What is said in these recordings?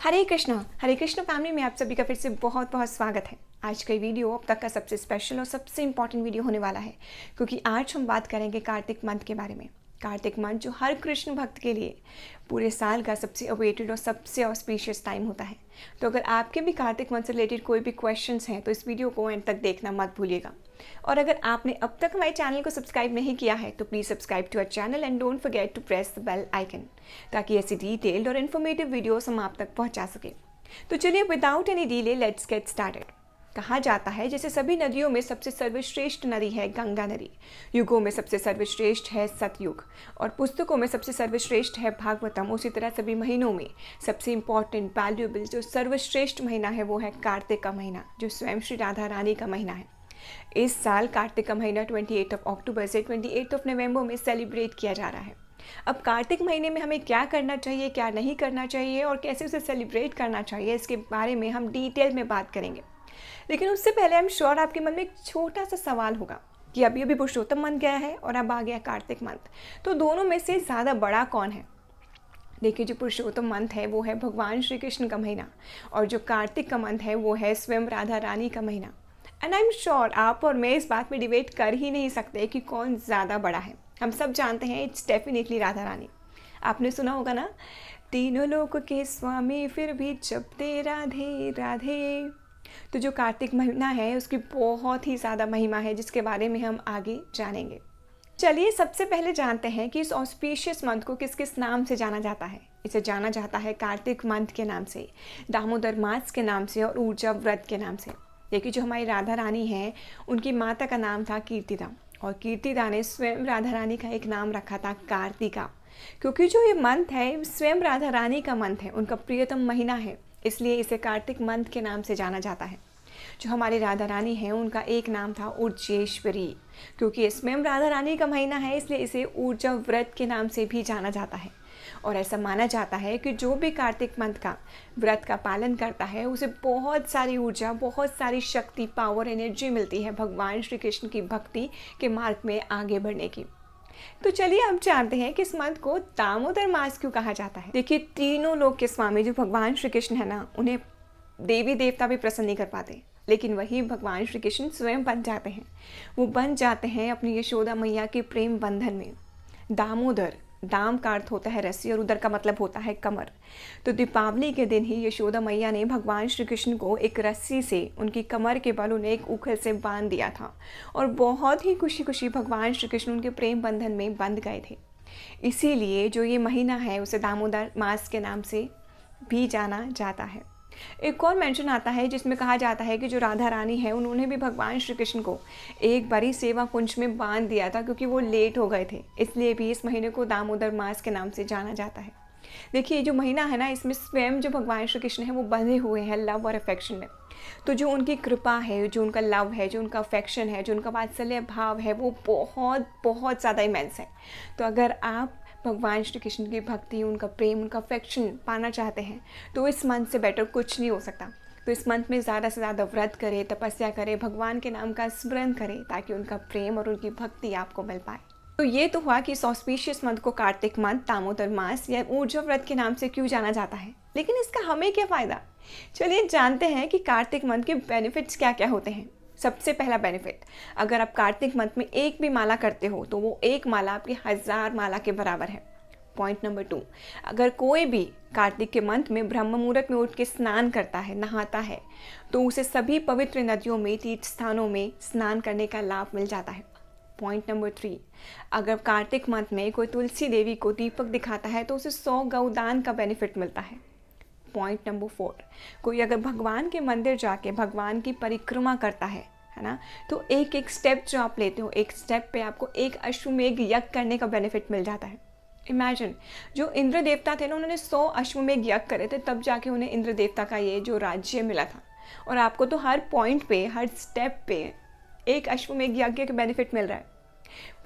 हरे Krishna family में आप सभी का फिर से बहुत बहुत स्वागत है। आज का वीडियो अब तक का सबसे स्पेशल और सबसे इम्पॉर्टेंट वीडियो होने वाला है, क्योंकि आज हम बात करेंगे कार्तिक मंथ के बारे में। कार्तिक मंथ जो हर कृष्ण भक्त के लिए पूरे साल का सबसे अवेटेड और सबसे ऑस्पिशियस टाइम होता है। तो अगर आपके भी कार्तिक मंथ से रिलेटेड कोई भी क्वेश्चंस हैं तो इस वीडियो को एंड तक देखना मत भूलिएगा। और अगर आपने अब तक हमारे चैनल को सब्सक्राइब नहीं किया है तो please subscribe to our channel and don't forget to press the bell icon, ताकि ऐसी डिटेल्ड और इन्फॉर्मेटिव वीडियोस हम आप तक पहुंचा सके। तो चलिए without any delay let's get started. कहा जाता है जैसे सभी नदियों में सबसे सर्वश्रेष्ठ नदी है गंगा नदी, युगों में सबसे सर्वश्रेष्ठ है सतयुग और पुस्तकों में सबसे सर्वश्रेष्ठ है भागवतम, उसी तरह सभी महीनों में सबसे इम्पॉर्टेंट वैल्यूएबल जो सर्वश्रेष्ठ महीना है वो है कार्तिक का महीना, जो स्वयं श्री राधा रानी का महीना है। इस साल कार्तिक का महीना 28 अक्टूबर से 28 नवंबर में सेलिब्रेट किया जा रहा है। अब कार्तिक महीने में हमें क्या करना चाहिए, क्या नहीं करना चाहिए और कैसे उसे सेलिब्रेट करना चाहिए, इसके बारे में हम डिटेल में बात करेंगे। लेकिन उससे पहले आई एम श्योर आपके मन में एक छोटा सा सवाल होगा कि अभी अभी पुरुषोत्तम मंथ गया है और अब आ गया कार्तिक मंथ, तो दोनों में से ज़्यादा बड़ा कौन है? देखिए, जो पुरुषोत्तम मंथ है वो है भगवान श्री कृष्ण का महीना और जो कार्तिक का मंथ है वो है स्वयं राधा रानी का महीना। एंड आई एम श्योर आप और मैं इस बात में डिबेट कर ही नहीं सकते कि कौन ज़्यादा बड़ा है। हम सब जानते हैं इट्स डेफिनेटली राधा रानी। आपने सुना होगा ना, तीनों लोक के स्वामी फिर भी जपते राधे राधे। तो जो कार्तिक महीना है उसकी बहुत ही ज़्यादा महिमा है, जिसके बारे में हम आगे जानेंगे। चलिए सबसे पहले जानते हैं कि इस ऑस्पिशियस मंथ को किस किस नाम से जाना जाता है। इसे जाना जाता है कार्तिक मंथ के नाम से, दामोदर मास के नाम से और ऊर्जा व्रत के नाम से। देखिए, जो हमारी राधा रानी हैं उनकी माता का नाम था कीर्तिदा और कीर्तिदा ने स्वयं राधा रानी का एक नाम रखा था कार्तिका, क्योंकि जो ये मंथ है स्वयं राधा रानी का मंथ है, उनका प्रियतम महीना है, इसलिए इसे कार्तिक मंथ के नाम से जाना जाता है। जो हमारी राधा रानी हैं उनका एक नाम था ऊर्जेश्वरी, क्योंकि ये स्वयं राधा रानी का महीना है इसलिए इसे ऊर्जा व्रत के नाम से भी जाना जाता है। और ऐसा माना जाता है कि जो भी कार्तिक मंथ का व्रत का पालन करता है उसे बहुत सारी ऊर्जा, बहुत सारी शक्ति, पावर, एनर्जी मिलती है भगवान श्री कृष्ण की भक्ति के मार्ग में आगे बढ़ने की। तो चलिए अब जानते हैं कि इस मंथ को दामोदर मास क्यों कहा जाता है। देखिए, तीनों लोक के स्वामी जो भगवान श्री कृष्ण है ना, उन्हें देवी देवता भी प्रसन्न नहीं कर पाते, लेकिन वही भगवान श्री कृष्ण स्वयं बन जाते हैं। वो बन जाते हैं अपनी यशोदा मैया के प्रेम बंधन में। दामोदर, दाम का अर्थ होता है रस्सी और उदर का मतलब होता है कमर। तो दीपावली के दिन ही यशोदा मैया ने भगवान श्री कृष्ण को एक रस्सी से उनकी कमर के बल उन्हें एक उखल से बांध दिया था और बहुत ही खुशी खुशी भगवान श्री कृष्ण उनके प्रेम बंधन में बंध गए थे। इसीलिए जो ये महीना है उसे दामोदर मास के नाम से भी जाना जाता है। एक और मेंशन आता है जिसमें कहा जाता है कि जो राधा रानी है उन्होंने भी भगवान श्री कृष्ण को एक बारी सेवा कुंज में बांध दिया था, क्योंकि वो लेट हो गए थे, इसलिए भी इस महीने को दामोदर मास के नाम से जाना जाता है। देखिए, जो महीना है ना, इसमें स्वयं जो भगवान श्री कृष्ण है वो बंधे हुए हैं लव और अफेक्शन में। तो जो उनकी कृपा है, जो उनका लव है, जो उनका अफेक्शन है, जो उनका वात्सल्य भाव है, वो बहुत बहुत ज़्यादा इमेंस है। तो अगर आप भगवान श्री कृष्ण की भक्ति, उनका प्रेम, उनका अफेक्शन पाना चाहते हैं तो इस मंथ से बेटर कुछ नहीं हो सकता। तो इस मंथ में ज़्यादा से ज़्यादा व्रत करें, तपस्या करें, भगवान के नाम का स्मरण करें, ताकि उनका प्रेम और उनकी भक्ति आपको मिल पाए। तो ये तो हुआ कि इस ऑस्पिशियस मंथ को कार्तिक मंथ, दामोदर मास या ऊर्जा व्रत के नाम से क्यों जाना जाता है। लेकिन इसका हमें क्या फ़ायदा? चलिए जानते हैं कि कार्तिक मंथ के बेनिफिट्स क्या क्या होते हैं। सबसे पहला बेनिफिट, अगर आप कार्तिक मंथ में एक भी माला करते हो तो वो एक माला आपकी 1000 माला के बराबर है। पॉइंट नंबर 2, अगर कोई भी कार्तिक के मंथ में ब्रह्म मुहूर्त में उठ के स्नान करता है, नहाता है, तो उसे सभी पवित्र नदियों में, तीर्थ स्थानों में स्नान करने का लाभ मिल जाता है। पॉइंट नंबर 3, अगर कार्तिक मंथ में कोई तुलसी देवी को दीपक दिखाता है तो उसे 100 गौदान का बेनिफिट मिलता है। पॉइंट नंबर 4, कोई अगर भगवान के मंदिर जाके भगवान की परिक्रमा करता है ना, तो एक एक स्टेप जो आप लेते हो, एक स्टेप पे आपको एक अश्वमेघ यज्ञ करने का बेनिफिट मिल जाता है। इमेजिन, जो इंद्र देवता थे ना, उन्होंने 100 अश्वमेघ यज्ञ करे थे, तब जाके उन्हें इंद्र देवता का ये जो राज्य मिला था। और आपको तो हर पॉइंट पे, हर स्टेप पे एक अश्वमेघ यज्ञ का बेनिफिट मिल रहा है।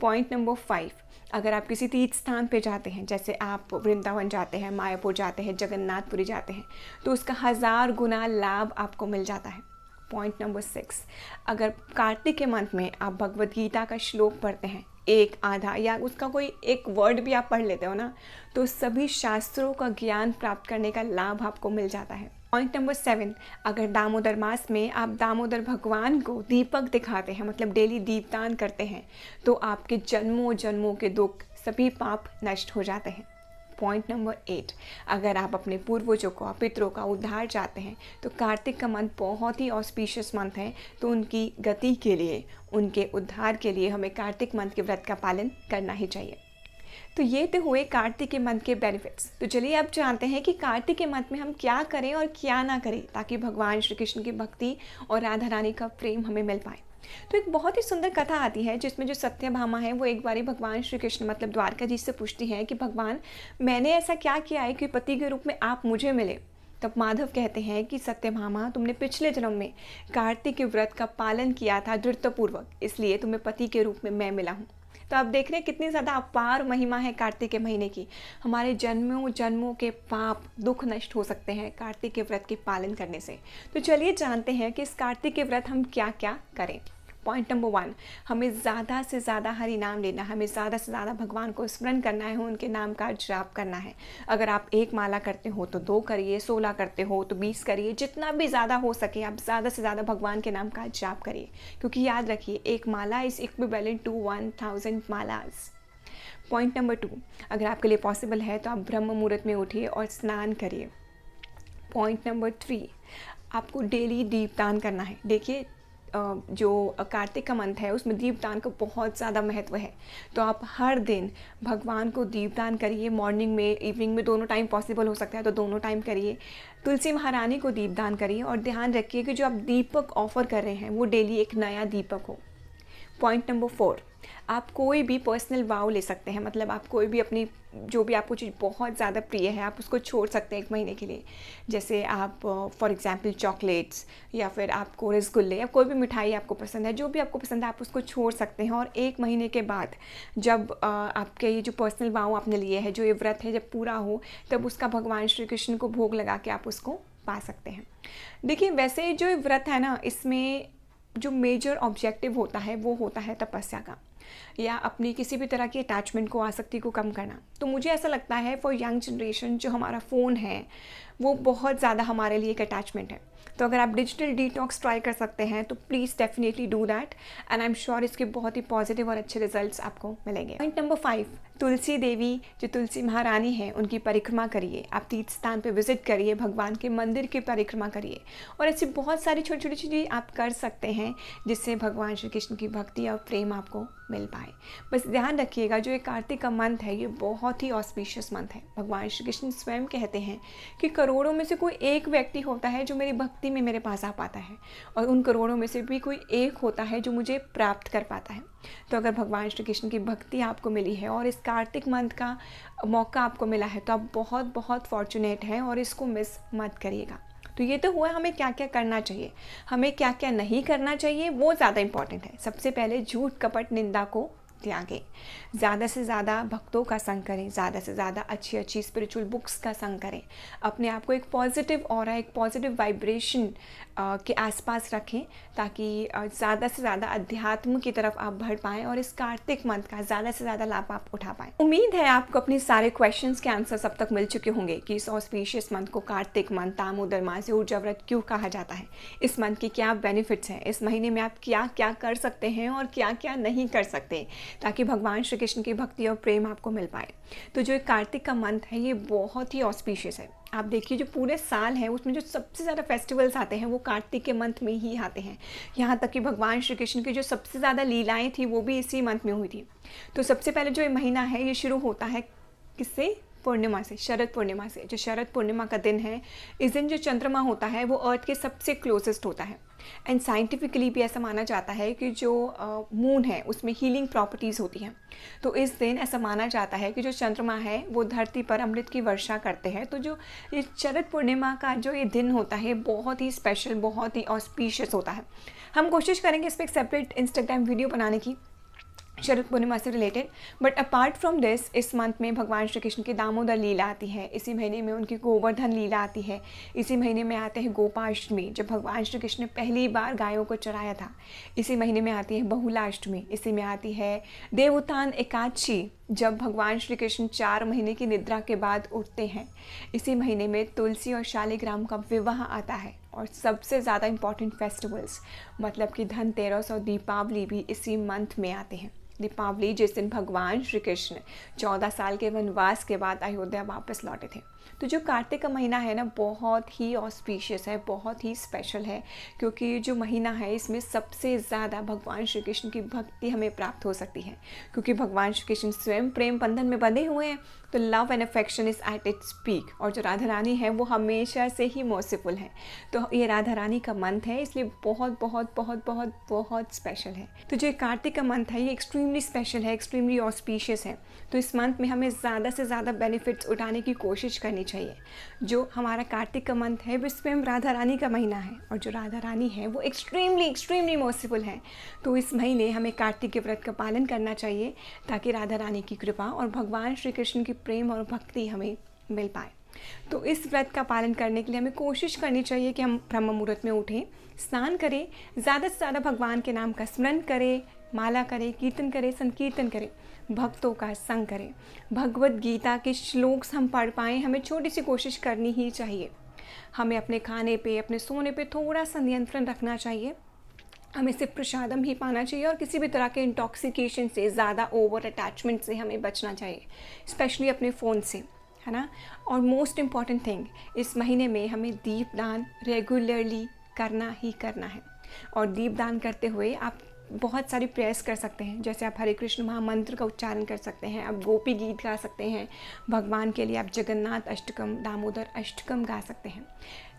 पॉइंट नंबर 5, अगर आप किसी तीर्थ स्थान पे जाते हैं, जैसे आप वृंदावन जाते हैं, मायापुर जाते हैं, जगन्नाथपुरी जाते हैं, तो उसका 1000 गुना लाभ आपको मिल जाता है। पॉइंट नंबर 6, अगर कार्तिक के मंथ में आप भगवद गीता का श्लोक पढ़ते हैं, एक आधा या उसका कोई एक वर्ड भी आप पढ़ लेते हो ना, तो सभी शास्त्रों का ज्ञान प्राप्त करने का लाभ आपको मिल जाता है। पॉइंट नंबर 7, अगर दामोदर मास में आप दामोदर भगवान को दीपक दिखाते हैं, मतलब डेली दीपदान करते हैं, तो आपके जन्मों जन्मों के दुख, सभी पाप नष्ट हो जाते हैं। पॉइंट नंबर 8, अगर आप अपने पूर्वजों को, पितरों का उद्धार चाहते हैं, तो कार्तिक का मंथ बहुत ही ऑस्पिशियस मंथ है। तो उनकी गति के लिए, उनके उद्धार के लिए हमें कार्तिक मंथ के व्रत का पालन करना ही चाहिए। तो ये तो हुए कार्तिक के मंथ के बेनिफिट्स। तो चलिए अब जानते हैं कि कार्तिक के मंथ में हम क्या करें और क्या ना करें ताकि भगवान श्री कृष्ण की भक्ति और राधा रानी का प्रेम हमें मिल पाए। तो एक बहुत ही सुंदर कथा आती है जिसमें जो सत्यभामा है वो एक बारी भगवान श्री कृष्ण मतलब द्वारका जी से पूछती हैं कि भगवान, मैंने ऐसा क्या किया है कि पति के रूप में आप मुझे मिले। तब माधव कहते हैं कि सत्यभामा, तुमने पिछले जन्म में कार्तिक के व्रत का पालन किया था दृढ़तापूर्वक, इसलिए तुम्हें पति के रूप में मैं मिला हूँ। तो आप देख रहे हैं कितनी ज़्यादा अपार महिमा है कार्तिक के महीने की। हमारे जन्मों जन्मों के पाप दुख नष्ट हो सकते हैं कार्तिक के व्रत के पालन करने से। तो चलिए जानते हैं कि इस कार्तिक के व्रत हम क्या क्या करें। पॉइंट नंबर 1, हमें ज़्यादा से ज़्यादा हरि नाम लेना, हमें ज़्यादा से ज़्यादा भगवान को स्मरण करना है, उनके नाम का जाप करना है। अगर आप 1 माला करते हो तो 2 करिए, 16 करते हो तो 20 करिए, जितना भी ज़्यादा हो सके आप ज़्यादा से ज़्यादा भगवान के नाम का जाप करिए, क्योंकि याद रखिए 1 माला इज़ इक्विवेलेंट टू 1000 मालाज। पॉइंट नंबर 2, अगर आपके लिए पॉसिबल है तो आप ब्रह्म मुहूर्त में उठिए और स्नान करिए। पॉइंट नंबर 3, आपको डेली दीपदान करना है। देखिए जो कार्तिक का मंथ है उसमें दीपदान का बहुत ज़्यादा महत्व है। तो आप हर दिन भगवान को दीपदान करिए, मॉर्निंग में, इवनिंग में, दोनों टाइम पॉसिबल हो सकता है तो दोनों टाइम करिए। तुलसी महारानी को दीपदान करिए और ध्यान रखिए कि जो आप दीपक ऑफर कर रहे हैं वो डेली एक नया दीपक हो। पॉइंट नंबर 4, आप कोई भी पर्सनल वाव ले सकते हैं, मतलब आप कोई भी अपनी जो भी आपको चीज़ बहुत ज़्यादा प्रिय है आप उसको छोड़ सकते हैं 1 महीने के लिए। जैसे आप फॉर एग्जांपल चॉकलेट्स या फिर आपको रसगुल्ले या कोई भी मिठाई आपको पसंद है, जो भी आपको पसंद है आप उसको छोड़ सकते हैं। और 1 महीने के बाद जब आपके ये जो पर्सनल वाव आपने लिए है, जो ये व्रत है जब पूरा हो, तब उसका भगवान श्री कृष्ण को भोग लगा के आप उसको पा सकते हैं। देखिए वैसे जो ये व्रत है ना, इसमें जो मेजर ऑब्जेक्टिव होता है वो होता है तपस्या का, या अपनी किसी भी तरह की अटैचमेंट को, आसक्ति को कम करना। तो मुझे ऐसा लगता है फॉर यंग जनरेशन जो हमारा फ़ोन है वो बहुत ज़्यादा हमारे लिए एक अटैचमेंट है। तो अगर आप डिजिटल डिटॉक्स ट्राई कर सकते हैं तो please definitely do that, and I am sure इसके बहुत ही पॉजिटिव और अच्छे रिजल्ट्स आपको मिलेंगे। पॉइंट नंबर 5, तुलसी देवी जो तुलसी महारानी है उनकी परिक्रमा करिए। आप तीर्थ स्थान पे विजिट करिए, भगवान के मंदिर की परिक्रमा करिए, और ऐसी बहुत सारी छोटी छोटी चीज़ें आप कर सकते हैं जिससे भगवान श्री कृष्ण की भक्ति और प्रेम आपको मिल पाए। बस ध्यान रखिएगा जो ये कार्तिक का मंथ है ये बहुत ही ऑस्पिशियस मंथ है। भगवान श्री कृष्ण स्वयं कहते हैं कि करोड़ों में से कोई एक व्यक्ति होता है जो मेरी भक्ति में मेरे पास आ पाता है, और उन करोड़ों में से भी कोई एक होता है जो मुझे प्राप्त कर पाता है। तो अगर भगवान श्री कृष्ण की भक्ति आपको मिली है और इस कार्तिक मंथ का मौका आपको मिला है तो आप बहुत बहुत फॉर्चुनेट हैं और इसको मिस मत करिएगा। तो ये तो हुआ हमें क्या क्या करना चाहिए, हमें क्या क्या नहीं करना चाहिए वो ज़्यादा इंपॉर्टेंट है। सबसे पहले झूठ कपट निंदा को त्यागें, ज़्यादा से ज़्यादा भक्तों का संग करें, ज़्यादा से ज़्यादा अच्छी अच्छी स्पिरिचुअल बुक्स का संग करें, अपने आप को एक पॉजिटिव ऑरा, एक पॉजिटिव वाइब्रेशन के आसपास रखें ताकि ज़्यादा से ज़्यादा अध्यात्म की तरफ आप बढ़ पाएँ और इस कार्तिक मंथ का ज़्यादा से ज़्यादा लाभ आप उठा पाएँ। उम्मीद है आपको अपने सारे क्वेश्चंस के आंसर्स अब तक मिल चुके होंगे कि इस ऑस्पिशियस मंथ को कार्तिक मंथ, दामोदर मास या ऊर्जा व्रत क्यों कहा जाता है, इस मंथ के क्या बेनिफिट्स हैं, इस महीने में आप क्या क्या कर सकते हैं और क्या क्या नहीं कर सकते ताकि भगवान श्री कृष्ण की भक्ति और प्रेम आपको मिल पाए। तो जो कार्तिक का मंथ है ये बहुत ही ऑस्पिशियस है। आप देखिए जो पूरे साल है उसमें जो सबसे ज़्यादा फेस्टिवल्स आते हैं वो कार्तिक के मंथ में ही आते हैं। यहाँ तक कि भगवान श्री कृष्ण की जो सबसे ज़्यादा लीलाएं थी वो भी इसी मंथ में हुई थी। तो सबसे पहले जो ये महीना है ये शुरू होता है किससे? पूर्णिमा से, शरद पूर्णिमा से। जो शरद पूर्णिमा का दिन है इस दिन जो चंद्रमा होता है वो अर्थ के सबसे क्लोजेस्ट होता है, एंड साइंटिफिकली भी ऐसा माना जाता है कि जो मून है उसमें हीलिंग प्रॉपर्टीज़ होती हैं। तो इस दिन ऐसा माना जाता है कि जो चंद्रमा है वो धरती पर अमृत की वर्षा करते हैं। तो जो ये शरद पूर्णिमा का जो ये दिन होता है बहुत ही स्पेशल, बहुत ही ऑस्पिशियस होता है। हम कोशिश करेंगे इस पर एक सेपरेट इंस्टाग्राम वीडियो बनाने की। शरद पूर्णिमा से related. But apart from this, इस मंथ में भगवान श्री कृष्ण की दामोदर लीला आती है, इसी महीने में उनकी गोवर्धन लीला आती है, इसी महीने में आते हैं गोपाष्टमी जब भगवान श्री कृष्ण ने पहली बार गायों को चराया था, इसी महीने में आती है बहुलाष्टमी, इसी में आती है देवोत्थान एकादशी जब भगवान श्री कृष्ण 4 महीने की निद्रा के बाद उठते हैं, इसी महीने में तुलसी और शालिग्राम का विवाह आता है। और सबसे ज़्यादा इम्पॉर्टेंट फेस्टिवल्स मतलब कि धनतेरस और दीपावली भी इसी मंथ में आते हैं। दीपावली जिस दिन भगवान श्री कृष्ण 14 साल के वनवास के बाद अयोध्या वापस लौटे थे। तो जो कार्तिक का महीना है ना, बहुत ही ऑस्पिशियस है, बहुत ही स्पेशल है, क्योंकि जो महीना है इसमें सबसे ज़्यादा भगवान श्री कृष्ण की भक्ति हमें प्राप्त हो सकती है, क्योंकि भगवान श्री कृष्ण स्वयं प्रेम बंधन में बंधे हुए हैं। तो love and affection is at its peak, और जो राधा रानी है वो हमेशा से ही मर्सीफुल है। तो ये राधा रानी का मंथ है, इसलिए बहुत बहुत बहुत बहुत बहुत स्पेशल है। तो जो कार्तिक का मंथ है ये एक्सट्रीमली स्पेशल है, एक्सट्रीमली ऑस्पिशियस है। तो इस मंथ में हमें ज़्यादा से ज़्यादा बेनिफिट्स उठाने की कोशिश करनी चाहिए। जो हमारा कार्तिक का मंथ है वो स्वयं राधा रानी का महीना है, और जो राधा रानी है वो एक्सट्रीमली एक्सट्रीमली मर्सीफुल है। तो इस महीने हमें कार्तिक के व्रत का पालन करना चाहिए ताकि राधा रानी की कृपा और भगवान श्री कृष्ण की प्रेम और भक्ति हमें मिल पाए। तो इस व्रत का पालन करने के लिए हमें कोशिश करनी चाहिए कि हम ब्रह्म मुहूर्त में उठें, स्नान करें, ज़्यादा से ज़्यादा भगवान के नाम का स्मरण करें, माला करें, कीर्तन करें, संकीर्तन करें, भक्तों का संग करें, भगवत गीता के श्लोक हम पढ़ पाएँ, हमें छोटी सी कोशिश करनी ही चाहिए। हमें अपने खाने पे, अपने सोने पे थोड़ा सा नियंत्रण रखना चाहिए। हमें सिर्फ प्रसादम ही पाना चाहिए और किसी भी तरह के इंटॉक्सिकेशन से, ज़्यादा ओवर अटैचमेंट से हमें बचना चाहिए, स्पेशली अपने फ़ोन से, है ना। और मोस्ट इम्पॉर्टेंट थिंग, इस महीने में हमें दीपदान रेगुलरली करना ही करना है। और दीपदान करते हुए आप बहुत सारी प्रेयर्स कर सकते हैं, जैसे आप हरे कृष्ण महामंत्र का उच्चारण कर सकते हैं, आप गोपी गीत गा सकते हैं भगवान के लिए, आप जगन्नाथ अष्टकम, दामोदर अष्टकम गा सकते हैं।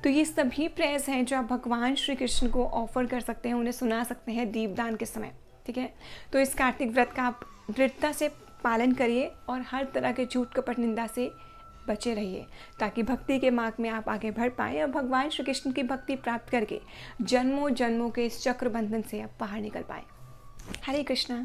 तो ये सभी प्रेयर्स हैं जो आप भगवान श्री कृष्ण को ऑफर कर सकते हैं, उन्हें सुना सकते हैं दीपदान के समय, ठीक है। तो इस कार्तिक व्रत का आप दृढ़ता से पालन करिए और हर तरह के झूठ कपट निंदा से बचे रहिए, ताकि भक्ति के मार्ग में आप आगे बढ़ पाएँ और भगवान श्री कृष्ण की भक्ति प्राप्त करके जन्मों जन्मों के इस चक्र बंधन से आप बाहर निकल पाएँ। हरे कृष्णा।